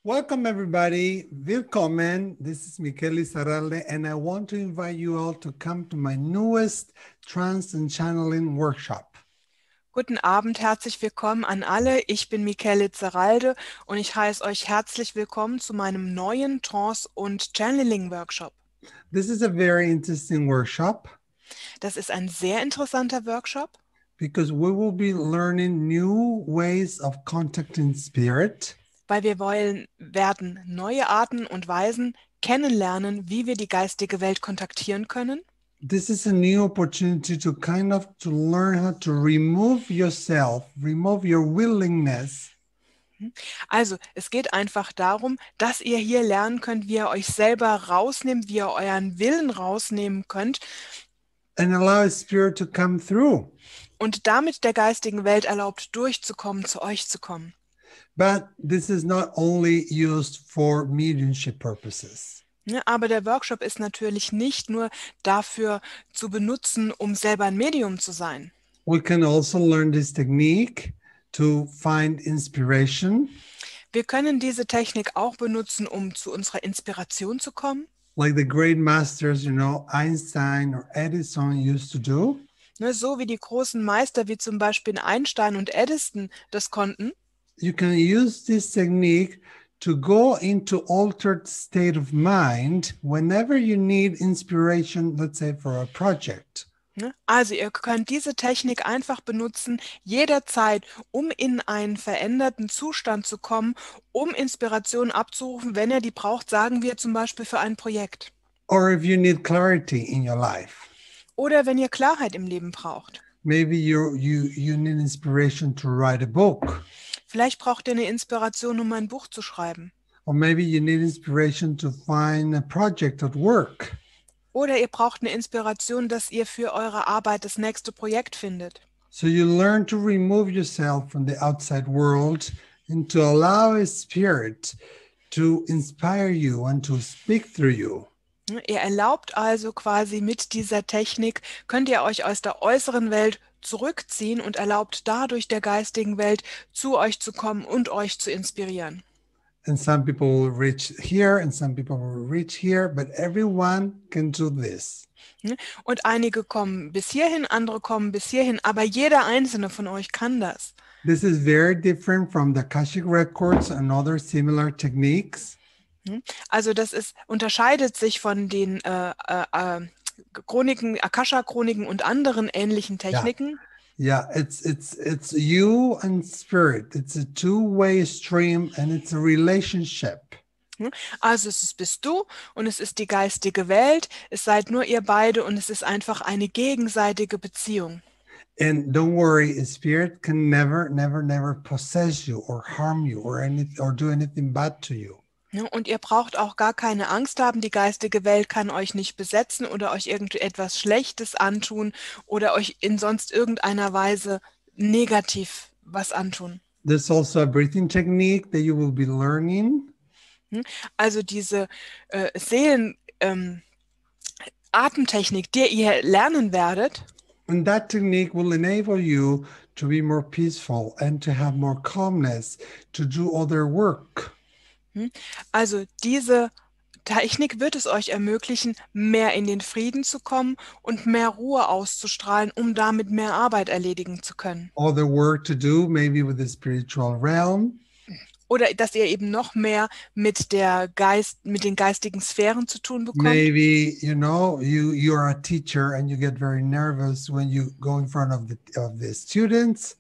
Welcome everybody, willkommen. This is Mikel Lizarralde and I want to invite you all to come to my newest Trance and Channeling Workshop. Guten Abend, herzlich willkommen an alle. Ich bin Mikel Lizarralde und ich heiße euch herzlich willkommen zu meinem neuen Trance- und Channeling-Workshop. This is a very interesting workshop Das ist ein sehr interessanter Workshop, because we will be learning new ways of contacting spirit, weil wir werden neue Arten und Weisen kennenlernen, wie wir die geistige Welt kontaktieren können. This is a new opportunity to to learn how to remove yourself, remove your willingness. Also, es geht einfach darum, dass ihr hier lernen könnt, wie ihr euch selber rausnehmt, wie ihr euren Willen rausnehmen könnt And allow spirit to come through. und damit der geistigen Welt erlaubt, durchzukommen, zu euch zu kommen. But this is not only used for mediumship purposes. Ja, aber der Workshop ist natürlich nicht nur dafür zu benutzen, um selber ein Medium zu sein. We can also learn this technique to find inspiration. Wir können diese Technik auch benutzen, um zu unserer Inspiration zu kommen. Like the great masters, Einstein or Edison used to do. Ne, so wie die großen Meister wie zum Beispiel Einstein und Edison das konnten. You can use this technique to go into altered state of mind whenever you need inspiration, let's say for a project. Also ihr könnt diese Technik einfach benutzen, jederzeit, um in einen veränderten Zustand zu kommen, um Inspiration abzurufen, wenn ihr die braucht, sagen wir zum Beispiel für ein Projekt. Or if you need clarity in your life. Oder wenn ihr Klarheit im Leben braucht. Maybe you need inspiration to write a book. Vielleicht braucht ihr eine Inspiration, um ein Buch zu schreiben. Or maybe you need inspiration to find a project at work. Oder ihr braucht eine Inspiration, dass ihr für eure Arbeit das nächste Projekt findet. So you learn to remove yourself from the outside world and to allow a spirit to inspire you and to speak through you. Ihr erlaubt also quasi mit dieser Technik, könnt ihr euch aus der äußeren Welt zurückziehen und erlaubt dadurch der geistigen Welt zu euch zu kommen und euch zu inspirieren. And some people will reach here and some people will reach here, but everyone can do this. Und einige kommen bis hierhin, andere kommen bis hierhin, aber jeder einzelne von euch kann das. This is very different from the Akashic records and other similar techniques. Also unterscheidet sich von den Chroniken, Akasha-Chroniken und anderen ähnlichen Techniken. Yeah, it's you and spirit. It's a two-way stream and it's a relationship. Also bist du und es ist die geistige Welt, es seid nur ihr beide und es ist einfach eine gegenseitige Beziehung. And don't worry, a spirit can never possess you or harm you or do anything bad to you. Und ihr braucht auch gar keine Angst haben, die geistige Welt kann euch nicht besetzen oder euch irgendetwas Schlechtes antun oder euch in sonst irgendeiner Weise negativ was antun. There's also a breathing technique that you will be learning. Also diese Atemtechnik, die ihr lernen werdet. And that technique will enable you to be more peaceful and to have more calmness, to do other work. Also diese Technik wird es euch ermöglichen, mehr in den Frieden zu kommen und mehr Ruhe auszustrahlen, um damit mehr Arbeit erledigen zu können. Other work to do, maybe with the spiritual realm. Oder dass ihr eben noch mehr mit den geistigen Sphären zu tun bekommt. Maybe, you are a teacher and you get very nervous when you go in front of the students.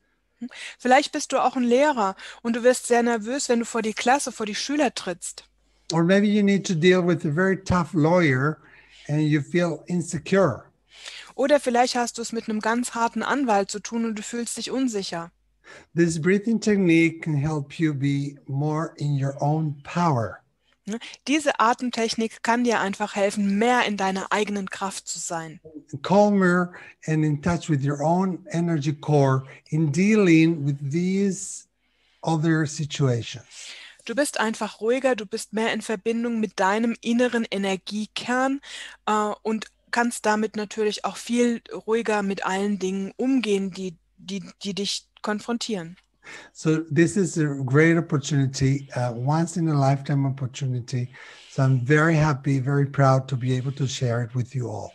Vielleicht bist du auch ein Lehrer und du wirst sehr nervös, wenn du vor die Klasse, vor die Schüler trittst. Or maybe you need to deal with a very tough lawyer and you feel insecure. Oder vielleicht hast du es mit einem ganz harten Anwalt zu tun und du fühlst dich unsicher. This breathing technique can help you be more in your own power. Diese Atemtechnik kann dir einfach helfen, mehr in deiner eigenen Kraft zu sein. Calmer and in touch with your own energy core in dealing with these other situations. Du bist einfach ruhiger, du bist mehr in Verbindung mit deinem inneren Energiekern und kannst damit natürlich auch viel ruhiger mit allen Dingen umgehen, die dich konfrontieren. So this is a great opportunity, once in a lifetime opportunity. So I'm very happy, very proud to be able to share it with you all.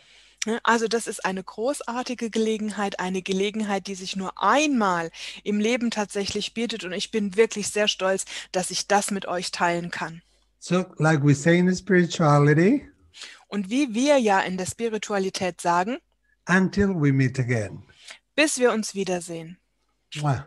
Also das ist eine großartige Gelegenheit, die sich nur einmal im Leben tatsächlich bietet und ich bin wirklich sehr stolz, dass ich das mit euch teilen kann. So like we say in spirituality, Und wie wir ja in der Spiritualität sagen, until we meet again. bis wir uns wiedersehen. Mwah.